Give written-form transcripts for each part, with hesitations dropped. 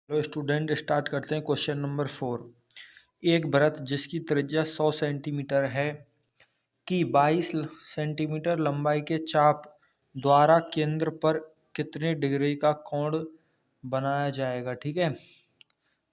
Hello student, start करते हैं question number 4। एक वृत्त जिसकी त्रिज्या 100 सेंटीमीटर है की 22 सेंटीमीटर लंबाई के चाप द्वारा केंद्र पर कितने डिग्री का कोण बनाया जाएगा। ठीक है,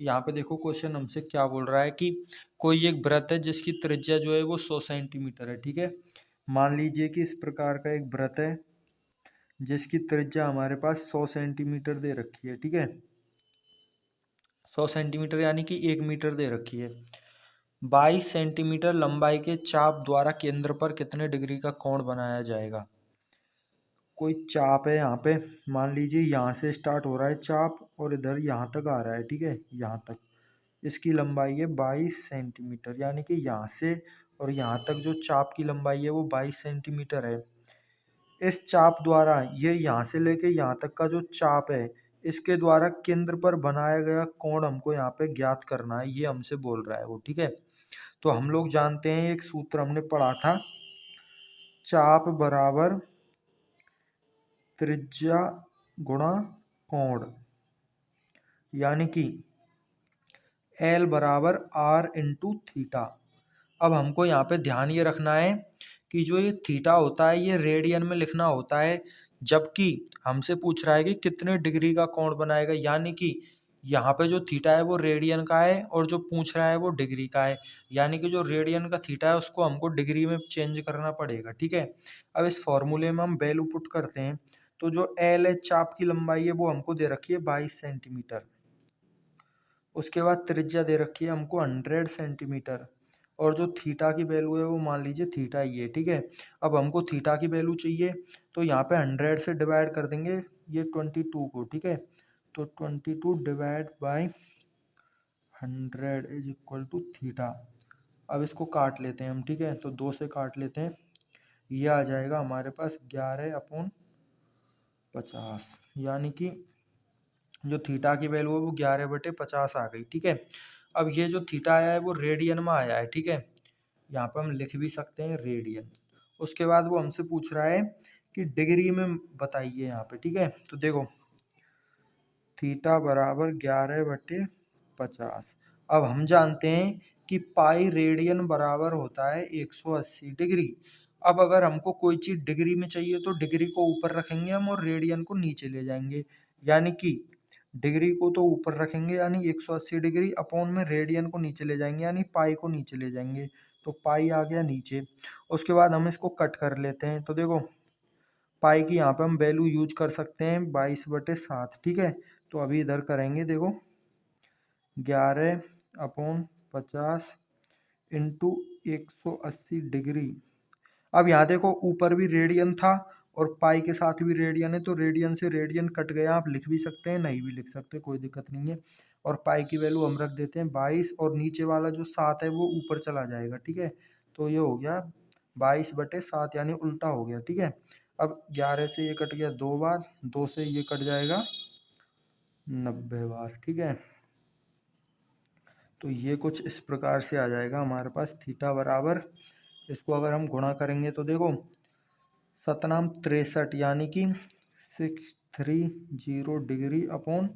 यहाँ पे देखो क्वेश्चन हमसे क्या बोल रहा है कि कोई एक वृत्त है जिसकी त्रिज्या जो है वो 100 सेंटीमीटर है। ठीक है, मान लीजिए कि इस प्रकार का एक वृत्त है जिसकी त्रिज्या हमारे पास 100 सेंटीमीटर दे रखी है। ठीक है, 100 सेंटीमीटर यानी कि 1 मीटर दे रखी है। 22 सेंटीमीटर लंबाई के चाप द्वारा केंद्र पर कितने डिग्री का कोण बनाया जाएगा। कोई चाप है यहाँ पे, मान लीजिए यहाँ से स्टार्ट हो रहा है चाप और इधर यहाँ तक आ रहा है। ठीक है, यहाँ तक इसकी लंबाई है 22 सेंटीमीटर, यानी कि यहाँ से और यहाँ तक जो चाप की लंबाई है वो 22 सेंटीमीटर है। इस चाप द्वारा ये यहाँ से लेके यहाँ तक का जो चाप है इसके द्वारा केंद्र पर बनाया गया कोण हमको यहाँ पे ज्ञात करना है, ये हमसे बोल रहा है वो। ठीक है, तो हम लोग जानते हैं एक सूत्र हमने पढ़ा था, चाप बराबर त्रिज्या गुणा कोण, यानी कि L बराबर R इंटू थीटा। अब हमको यहाँ पे ध्यान ये रखना है कि जो ये थीटा होता है ये रेडियन में लिखना होता है, जबकि हमसे पूछ रहा है कि कितने डिग्री का कोण बनाएगा, यानी कि यहाँ पे जो थीटा है वो रेडियन का है और जो पूछ रहा है वो डिग्री का है, यानी कि जो रेडियन का थीटा है उसको हमको डिग्री में चेंज करना पड़ेगा। ठीक है, अब इस फॉर्मूले में हम वैल्यू पुट करते हैं, तो जो एल है चाप की लंबाई है वो हमको दे रखी है 22 सेंटीमीटर। उसके बाद त्रिज्या दे रखी है हमको 100 सेंटीमीटर और जो थीटा की वैल्यू है वो मान लीजिए थीटा ही है। ठीक है, अब हमको थीटा की वैल्यू चाहिए तो यहाँ पे 100 से डिवाइड कर देंगे ये 22 को। ठीक है, तो 22 divide by 100 is equal to theta. अब इसको काट लेते हैं हम। ठीक है, तो 2 से काट लेते हैं, ये आ जाएगा हमारे पास 11/50, यानी कि जो थीटा की वैल्यू है वो 11/50 आ गई। ठीक है, अब ये जो थीटा आया है वो रेडियन में आया है। ठीक है, यहाँ पर हम लिख भी सकते हैं रेडियन। उसके बाद वो हमसे पूछ रहा है कि डिग्री में बताइए यहाँ पे। ठीक है, तो देखो थीटा बराबर 11/50। अब हम जानते हैं कि पाई रेडियन बराबर होता है 180 डिग्री। अब अगर हमको कोई चीज़ डिग्री में चाहिए तो डिग्री को ऊपर रखेंगे हम और रेडियन को नीचे ले जाएंगे, यानी कि डिग्री को तो ऊपर रखेंगे यानी 180 डिग्री अपॉन में रेडियन को नीचे ले जाएंगे यानी पाई को नीचे ले जाएंगे, तो पाई आ गया नीचे। उसके बाद हम इसको कट कर लेते हैं, तो देखो पाई की यहाँ पे हम वैल्यू यूज कर सकते हैं 22/7। ठीक है, तो अभी इधर करेंगे, देखो 11/50 इंटू 180 डिग्री। अब यहाँ देखो ऊपर भी रेडियन था और पाई के साथ भी रेडियन है, तो रेडियन से रेडियन कट गया। आप लिख भी सकते हैं, नहीं भी लिख सकते, कोई दिक्कत नहीं है। और पाई की वैल्यू हम रख देते हैं 22 और नीचे वाला जो 7 है वो ऊपर चला जाएगा। ठीक है, तो ये हो गया 22/7 यानी उल्टा हो गया। ठीक है, अब 11 से ये कट गया 2 बार, 2 से ये कट जाएगा 90 बार। ठीक है, तो ये कुछ इस प्रकार से आ जाएगा हमारे पास थीटा बराबर, इसको अगर हम गुणा करेंगे तो देखो 7×63 यानी कि 630 डिग्री अपॉन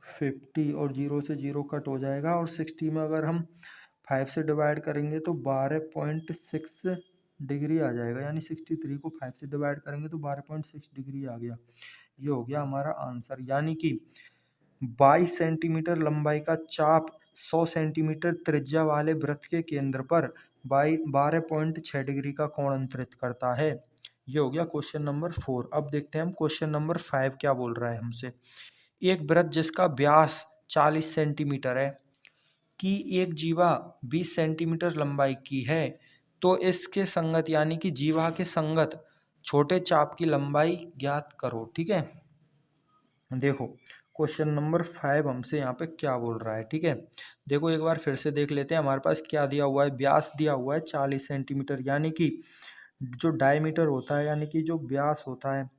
50 और 0 से 0 कट हो जाएगा और 60 में अगर हम 5 से डिवाइड करेंगे तो 12.6 डिग्री आ जाएगा, यानी 63 को 5 से डिवाइड करेंगे तो 12.6 डिग्री आ गया। ये हो गया हमारा आंसर, यानी कि 22 सेंटीमीटर लंबाई का चाप 100 सेंटीमीटर त्रिज्या वाले वृत्त के केंद्र पर 12.6 डिग्री का कोण अंतरित करता है। ये हो गया क्वेश्चन नंबर 4। अब देखते हैं हम क्वेश्चन नंबर 5 क्या बोल रहा है हमसे। एक वृत्त जिसका व्यास 40 सेंटीमीटर है की एक जीवा 20 सेंटीमीटर लंबाई की है, तो इसके संगत यानी कि जीवा के संगत छोटे चाप की लंबाई ज्ञात करो। ठीक है, देखो क्वेश्चन नंबर 5 हमसे यहाँ पे क्या बोल रहा है। ठीक है, देखो एक बार फिर से देख लेते हैं, हमारे पास क्या दिया हुआ है, व्यास दिया हुआ है 40 सेंटीमीटर, यानी कि जो डायमीटर होता है यानी कि जो व्यास होता है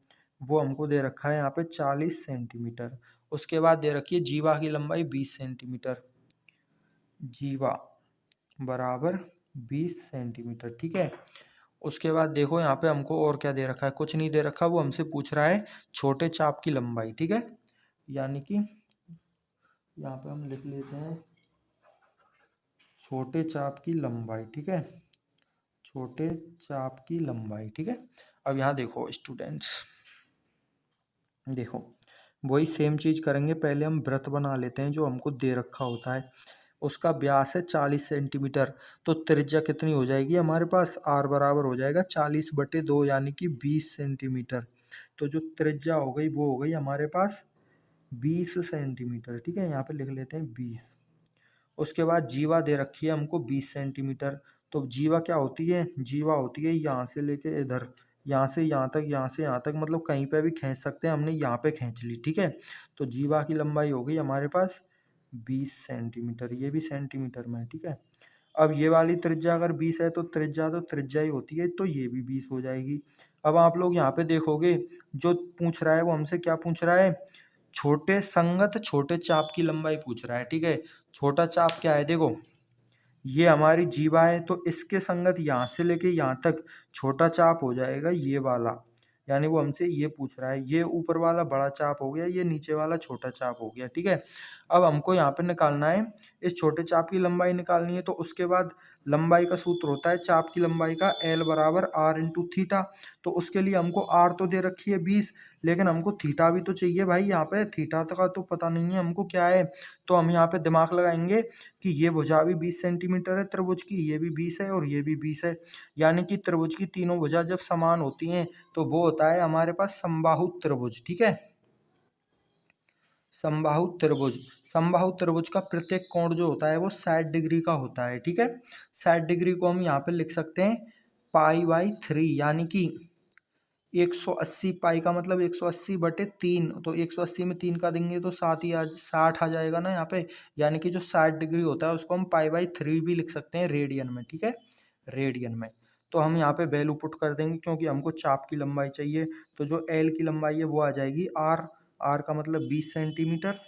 वो हमको दे रखा है यहाँ पे 40 सेंटीमीटर। उसके बाद दे रखी है जीवा की लंबाई 20 सेंटीमीटर, जीवा बराबर 20 सेंटीमीटर। ठीक है, उसके बाद देखो यहाँ पे हमको और क्या दे रखा है, कुछ नहीं दे रखा, वो हमसे पूछ रहा है छोटे चाप की लंबाई। ठीक है, यानी कि यहाँ पे हम लिख लेते हैं छोटे चाप की लंबाई, ठीक है, छोटे चाप की लंबाई, ठीक है। अब यहाँ देखो स्टूडेंट्स, देखो वही सेम चीज़ करेंगे। पहले हम वृत्त बना लेते हैं जो हमको दे रखा होता है। उसका व्यास है 40 सेंटीमीटर, तो त्रिज्या कितनी हो जाएगी हमारे पास, आर बराबर हो जाएगा 40/2 यानी कि 20 सेंटीमीटर। तो जो त्रिज्या हो गई वो हो गई हमारे पास 20 सेंटीमीटर, ठीक है, यहाँ पे लिख लेते हैं 20। उसके बाद जीवा दे रखी है हमको 20 सेंटीमीटर। तो जीवा क्या होती है, जीवा होती है यहाँ से लेके इधर, यहाँ से यहाँ तक, यहाँ से यहाँ तक, मतलब कहीं पे भी खींच सकते हैं, हमने यहाँ पे खींच ली, ठीक है। तो जीवा की लंबाई हो गई हमारे पास 20 सेंटीमीटर, ये भी सेंटीमीटर में है, ठीक है। अब ये वाली त्रिज्या अगर 20 है तो त्रिज्या ही होती है, तो ये भी 20 हो जाएगी। अब आप लोग यहाँ पे देखोगे जो पूछ रहा है वो हमसे क्या पूछ रहा है, छोटे संगत छोटे चाप की लंबाई पूछ रहा है, ठीक है। छोटा चाप क्या है, देखो ये हमारी जीवा है, तो इसके संगत यहाँ से लेके यहाँ तक छोटा चाप हो जाएगा ये वाला, यानी वो हमसे ये पूछ रहा है, ये ऊपर वाला बड़ा चाप हो गया, ये नीचे वाला छोटा चाप हो गया, ठीक है। अब हमको यहाँ पे निकालना है, इस छोटे चाप की लंबाई निकालनी है। तो उसके बाद लंबाई का सूत्र होता है चाप की लंबाई का, L बराबर R इंटू थीटा। तो उसके लिए हमको R तो दे रखी है 20, लेकिन हमको थीटा भी तो चाहिए भाई, यहाँ पे थीटा का तो पता नहीं है हमको क्या है। तो हम यहाँ पे दिमाग लगाएंगे कि ये भुजा भी 20 सेंटीमीटर है त्रिभुज की, ये भी 20 है और ये भी 20 है, यानी कि त्रिभुज की तीनों भुजा जब समान होती हैं तो वो होता है हमारे पास समबाहु त्रिभुज, ठीक है। समबाहु त्रिभुज, समबाहु त्रिभुज का प्रत्येक कोण जो होता है वो 60 डिग्री का होता है, ठीक है। 60 डिग्री को हम यहाँ पे लिख सकते हैं π/3, यानी कि 180, पाई का मतलब 180/3, तो 180 में 3 का देंगे तो 60 आ जाएगा ना यहाँ पे, यानी कि जो 60 डिग्री होता है उसको हम π/3 भी लिख सकते हैं रेडियन में, ठीक है, रेडियन में। तो हम यहाँ पे वैल्यू पुट कर देंगे क्योंकि हमको चाप की लंबाई चाहिए। तो जो एल की लंबाई है वो आ जाएगी आर, आर का मतलब 20 सेंटीमीटर,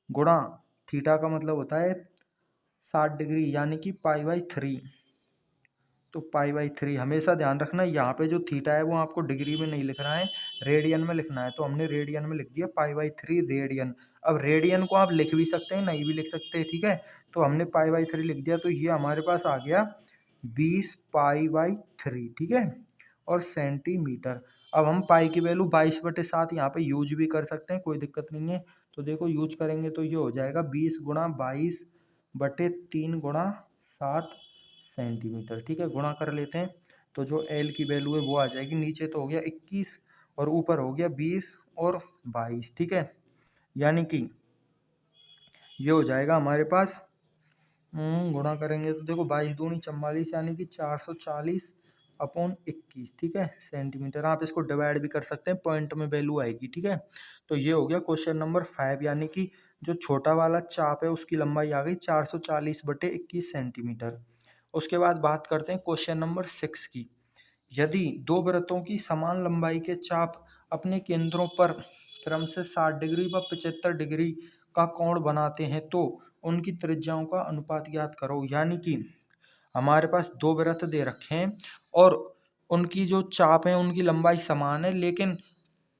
गुणा थीटा का मतलब होता है 60 डिग्री, यानी कि π/3। तो π/3 हमेशा ध्यान रखना, यहाँ पे जो थीटा है वो आपको डिग्री में नहीं लिखना है, रेडियन में लिखना है। तो हमने रेडियन में लिख दिया π/3 रेडियन। अब रेडियन को आप लिख भी सकते हैं, नहीं भी लिख सकते, ठीक है। तो हमने π/3 लिख दिया, तो ये हमारे पास आ गया 20 π/3, ठीक है, और सेंटीमीटर। अब हम पाई की वैल्यू 22/7 यहाँ पे यूज भी कर सकते हैं, कोई दिक्कत नहीं है। तो देखो यूज करेंगे तो ये हो जाएगा 20 गुणा 22/3 गुणा 7 सेंटीमीटर, ठीक है, गुणा कर लेते हैं। तो जो एल की वैल्यू है वो आ जाएगी, नीचे तो हो गया 21 और ऊपर हो गया 20 और 22, ठीक है, यानी कि ये हो जाएगा हमारे पास, गुणा करेंगे तो देखो 22 दूनी 44, यानी कि 440/21, ठीक है, सेंटीमीटर। आप इसको डिवाइड भी कर सकते हैं, पॉइंट में वैल्यू आएगी, ठीक है। तो ये हो गया क्वेश्चन नंबर 5, यानी कि जो छोटा वाला चाप है उसकी लंबाई आ गई 440/21 सेंटीमीटर। उसके बाद बात करते हैं क्वेश्चन नंबर 6 की। यदि दो वृत्तों की समान लंबाई के चाप अपने केंद्रों पर क्रम से 60 डिग्री व 75 डिग्री का कोण बनाते हैं तो उनकी त्रिज्याओं का अनुपात ज्ञात करो। यानी कि हमारे पास दो वृत्त दे रखे हैं और उनकी जो चाप है उनकी लंबाई समान है, लेकिन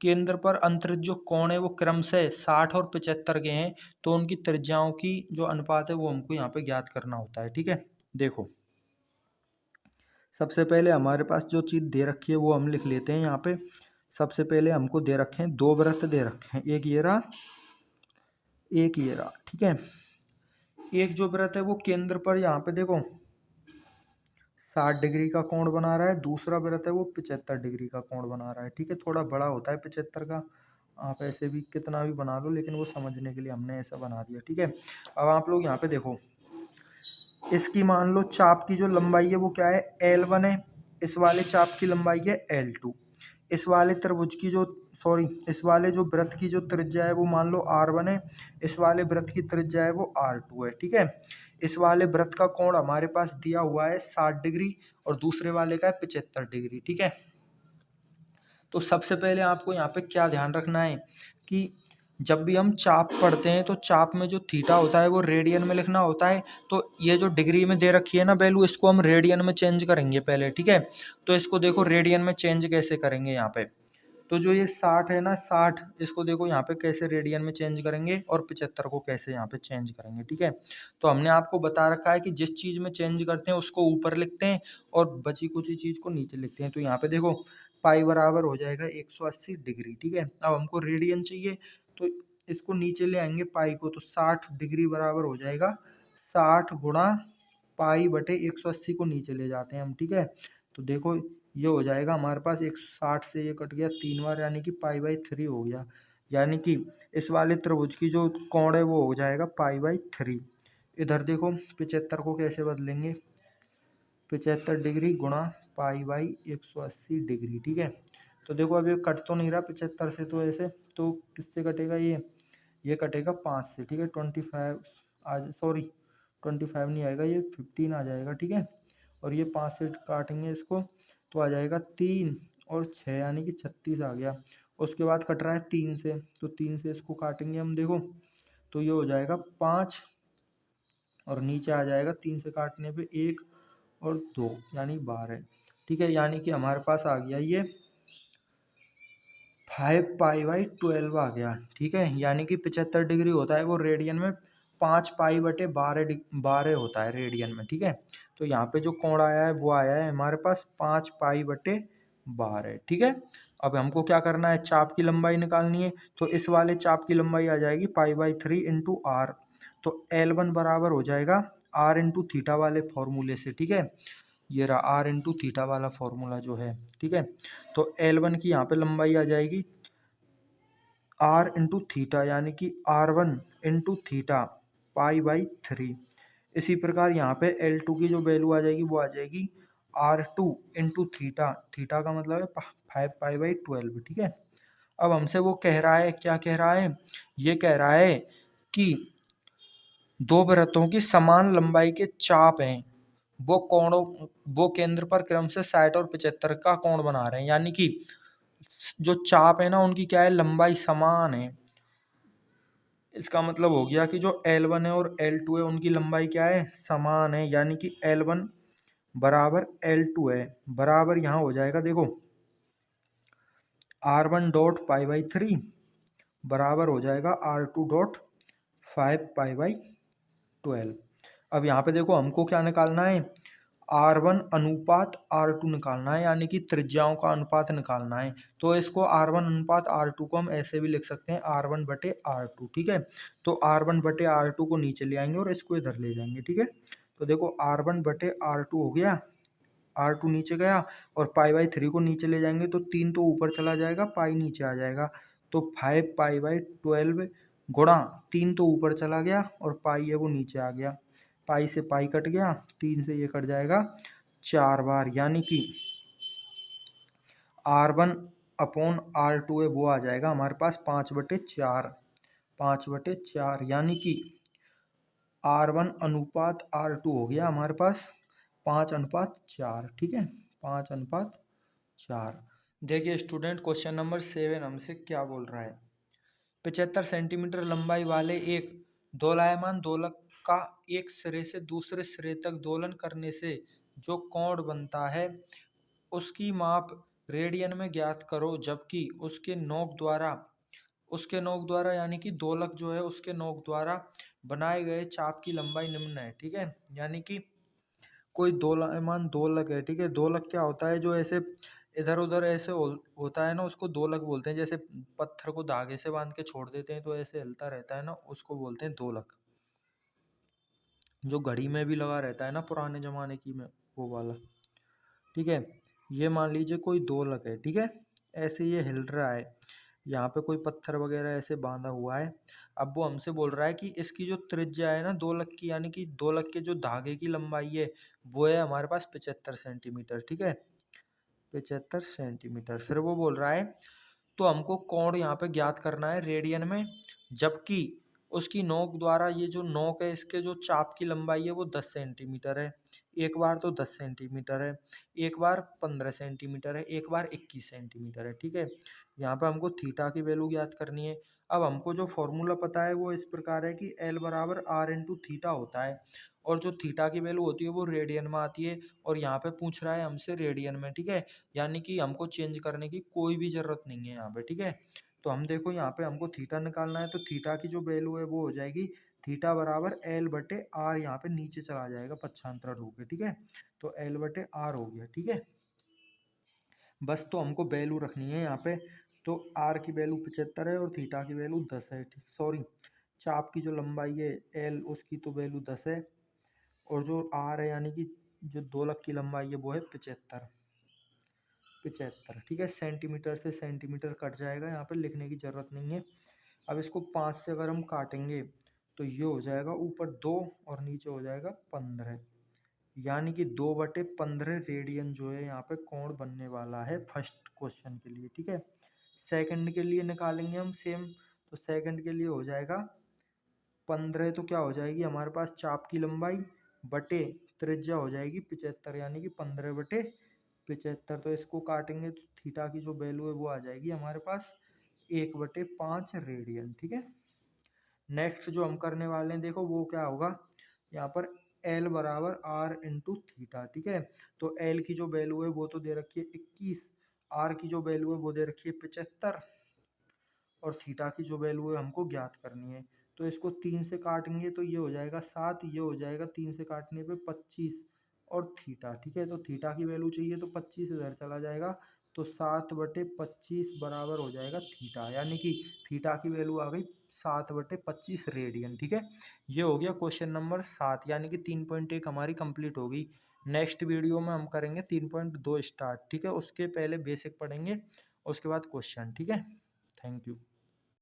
केंद्र पर अंतरित जो कोण है वो क्रम से 60 और 75 के हैं, तो उनकी त्रिज्याओं की जो अनुपात है वो हमको यहाँ पे ज्ञात करना होता है, ठीक है। देखो सबसे पहले हमारे पास जो चीज़ दे रखी है वो हम लिख लेते हैं यहाँ पे। सबसे पहले हमको दे रखे हैं दो वृत्त दे रखे हैं, एक ये रहा, एक ये रहा, ठीक है। एक जो वृत्त है वो केंद्र पर यहाँ पे देखो 60 डिग्री का कोण बना रहा है, दूसरा वृत्त है वो 75 डिग्री का कोण बना रहा है, ठीक है। थोड़ा बड़ा होता है 75 का, आप ऐसे भी कितना भी बना लो, लेकिन वो समझने के लिए हमने ऐसा बना दिया, ठीक है। अब आप लोग यहाँ पे देखो, इसकी मान लो चाप की जो लंबाई है वो क्या है, L1 है, इस वाले चाप की लंबाई है L2, इस वाले त्रिभुज की जो इस वाले जो वृत्त की जो त्रिज्या है वो मान लो R1 है, इस वाले वृत्त की त्रिज्या है वो R2 है, ठीक है। इस वाले वृत्त का कोण हमारे पास दिया हुआ है 60 डिग्री और दूसरे वाले का है 75 डिग्री, ठीक है। तो सबसे पहले आपको यहाँ पे क्या ध्यान रखना है कि जब भी हम चाप पढ़ते हैं तो चाप में जो थीटा होता है वो रेडियन में लिखना होता है। तो ये जो डिग्री में दे रखी है ना वैल्यू, इसको हम रेडियन में चेंज करेंगे पहले, ठीक है। तो इसको देखो रेडियन में चेंज कैसे करेंगे यहाँ पे। तो जो ये 60 है ना, 60 इसको देखो यहाँ पे कैसे रेडियन में चेंज करेंगे और 75 को कैसे यहाँ पे चेंज करेंगे, ठीक है। तो हमने आपको बता रखा है कि जिस चीज़ में चेंज करते हैं उसको ऊपर लिखते हैं और बची कुची चीज़ को नीचे लिखते हैं। तो यहाँ पे देखो पाई बराबर हो जाएगा 180 डिग्री, ठीक है। अब हमको रेडियन चाहिए तो इसको नीचे ले आएंगे पाई को, तो 60 डिग्री बराबर हो जाएगा 60 गुणा पाई बटे 180 को नीचे ले जाते हैं हम, ठीक है। तो देखो ये हो जाएगा हमारे पास 160 से ये कट गया 3 बार, यानी कि पाई/3 हो गया। यानी कि इस वाले त्रिभुज की जो कोण है वो हो जाएगा पाई/3। इधर देखो 75 को कैसे बदलेंगे, 75 डिग्री गुणा पाई/180 डिग्री, ठीक है। तो देखो अब ये कट तो नहीं रहा 75 से, तो ऐसे तो किससे कटेगा ये कटेगा 5 से, ठीक है। 25 आज सॉरी 25 नहीं आएगा, ये 15 आ जाएगा, ठीक है। और ये 5 से काटेंगे इसको तो आ जाएगा 3 और 6 यानी कि 36 आ गया। उसके बाद कट रहा है 3 से, तो 3 से इसको काटेंगे हम देखो, तो ये हो जाएगा 5 और नीचे आ जाएगा 3 से काटने पे 1 और 2 यानी 12, ठीक है। यानी कि हमारे पास आ गया ये 5 पाई/12 आ गया, ठीक है। यानी कि 75 डिग्री होता है वो रेडियन में, 5 पाई बटे 12 होता है रेडियन में, ठीक है। तो यहाँ पे जो कोण आया है वो आया है हमारे पास 5 पाई बटे 12, ठीक है। अब हमको क्या करना है, चाप की लंबाई निकालनी है। तो इस वाले चाप की लंबाई आ जाएगी पाई/3 इंटू आर। तो L1 बराबर हो जाएगा आर इंटू थीटा वाले फॉर्मूले से, ठीक है। ये रहा आर इंटू थीटा वाला फॉर्मूला जो है, ठीक है। तो L1 की यहाँ पे लंबाई आ जाएगी आर इंटू थीटा, यानी कि R1 इंटू थीटा पाई/3। इसी प्रकार यहाँ पे L2 की जो वैल्यू आ जाएगी वो आ जाएगी R2 इंटू थीटा, थीटा का मतलब है 5 पाई/12, ठीक है। अब हमसे वो कह रहा है, क्या कह रहा है, ये कह रहा है कि दो वृत्तों की समान लंबाई के चाप हैं, वो केंद्र पर क्रमशः 60 और 75 का कोण बना रहे हैं। यानी कि जो चाप है ना उनकी क्या है, लंबाई समान है। इसका मतलब हो गया कि जो L1 है और L2 है उनकी लंबाई क्या है, समान है। यानी कि L1 बराबर L2 है, बराबर यहाँ हो जाएगा देखो R1 डॉट पाई/3 बराबर हो जाएगा R2 डॉट 5 पाई/12। अब यहाँ पे देखो हमको क्या निकालना है, R1 अनुपात R2 निकालना है, यानी कि त्रिज्याओं का अनुपात निकालना है। तो इसको R1 अनुपात R2 को हम ऐसे भी लिख सकते हैं R1 बटे R2, ठीक है। तो R1 बटे R2 को नीचे ले आएंगे और इसको इधर ले जाएंगे, ठीक है। तो देखो R1 बटे R2 हो गया, R2 नीचे गया और पाई/3 को नीचे ले जाएंगे तो 3 तो ऊपर चला जाएगा, पाई नीचे आ जाएगा। तो 5 पाई/12 गुणा 3 तो ऊपर चला गया और पाई है वो नीचे आ गया, पाई से पाई कट गया, 3 से ये कट जाएगा 4 बार। यानी कि R1 अपॉन R2 है वो आ जाएगा हमारे पास 5/4, 5/4, यानी कि R1 अनुपात R2 हो गया हमारे पास 5:4, ठीक है, 5:4। देखिए स्टूडेंट क्वेश्चन नंबर 7 हमसे क्या बोल रहा है, 75 सेंटीमीटर लंबाई वाले एक दोलायमान दोलक का एक सिरे से दूसरे सिरे तक दोलन करने से जो कोण बनता है उसकी माप रेडियन में ज्ञात करो, जबकि उसके नोक द्वारा यानी कि दोलक जो है उसके नोक द्वारा बनाए गए चाप की लंबाई निम्न है, ठीक है। यानी कि कोई दोलायमान दोलक है, ठीक है। दोलक क्या होता है, जो ऐसे इधर उधर ऐसे होता है ना, उसको दोलक बोलते हैं। जैसे पत्थर को धागे से बांध के छोड़ देते हैं तो ऐसे हिलता रहता है ना, उसको बोलते हैं दोलक। जो घड़ी में भी लगा रहता है ना पुराने जमाने की में, वो वाला, ठीक है। ये मान लीजिए कोई दोलक है, ठीक है, ऐसे ये हिल रहा है, यहाँ पे कोई पत्थर वगैरह ऐसे बांधा हुआ है। अब वो हमसे बोल रहा है कि इसकी जो त्रिज्या है ना दोलक की, यानी कि दोलक के जो धागे की लंबाई है वो है हमारे पास 75 सेंटीमीटर, ठीक है, 75 सेंटीमीटर। फिर वो बोल रहा है तो हमको कोण यहाँ पे ज्ञात करना है रेडियन में, जबकि उसकी नोक द्वारा, ये जो नोक है इसके जो चाप की लंबाई है वो 10 सेंटीमीटर है। एक बार तो 10 सेंटीमीटर है, एक बार 15 सेंटीमीटर है, एक बार 21 सेंटीमीटर है, ठीक है। यहाँ पे हमको थीटा की वैल्यू ज्ञात करनी है। अब हमको जो फॉर्मूला पता है वो इस प्रकार है कि L बराबर R इंटू थीटा होता है, और जो थीटा की वैल्यू होती है वो रेडियन में आती है, और यहाँ पे पूछ रहा है हमसे रेडियन में, ठीक है। यानी कि हमको चेंज करने की कोई भी ज़रूरत नहीं है यहाँ पे, ठीक है। तो हम देखो यहाँ पे हमको थीटा निकालना है, तो थीटा की जो वैल्यू है वो हो जाएगी थीटा बराबर एल बटे आर, यहाँ पे नीचे चला जाएगा पक्षांतर होके, ठीक है। तो एल बटे आर हो गया, ठीक है। बस तो हमको वैल्यू रखनी है यहाँ पे, तो आर की वैल्यू 75 है और थीटा की वैल्यू 10 है, ठीक, सॉरी, चाप की जो लंबाई है एल उसकी तो वैल्यू 10 है, और जो आर है यानी कि जो दोलक की लंबाई है वो है 75, ठीक है। सेंटीमीटर से सेंटीमीटर कट जाएगा, यहाँ पे लिखने की ज़रूरत नहीं है। अब इसको 5 से अगर हम काटेंगे तो ये हो जाएगा ऊपर 2 और नीचे हो जाएगा 15, यानी कि 2/15 रेडियन जो है यहाँ पे कोण बनने वाला है फर्स्ट क्वेश्चन के लिए, ठीक है। सेकंड के लिए निकालेंगे हम सेम, तो सेकंड के लिए हो जाएगा 15, तो क्या हो जाएगी हमारे पास चाप की लंबाई बटे त्रिज्या हो जाएगी 75, यानी कि 15/75। तो इसको काटेंगे तो थीटा की जो वैल्यू है वो आ जाएगी हमारे पास 1/5 रेडियन, ठीक है। नेक्स्ट जो हम करने वाले हैं देखो वो क्या होगा, यहाँ पर एल बराबर आर इंटू थीटा, ठीक है। तो एल की जो वैल्यू है वो तो दे रखी है 21, आर की जो वैल्यू है वो दे रखी है 75, और थीटा की जो वैल्यू है हमको ज्ञात करनी है। तो इसको 3 से काटेंगे तो ये हो जाएगा 7, ये हो जाएगा 3 से काटने पे 25, और थीटा, ठीक है। तो थीटा की वैल्यू चाहिए तो 25 इधर चला जाएगा, तो 7/25 बराबर हो जाएगा थीटा, यानी कि थीटा की वैल्यू आ गई 7/25 रेडियन, ठीक है। ये हो गया क्वेश्चन नंबर 7, यानी कि 3.1 हमारी कंप्लीट होगी। नेक्स्ट वीडियो में हम करेंगे 3.2 स्टार्ट, ठीक है। उसके पहले बेसिक पढ़ेंगे, उसके बाद क्वेश्चन, ठीक है। Thank you.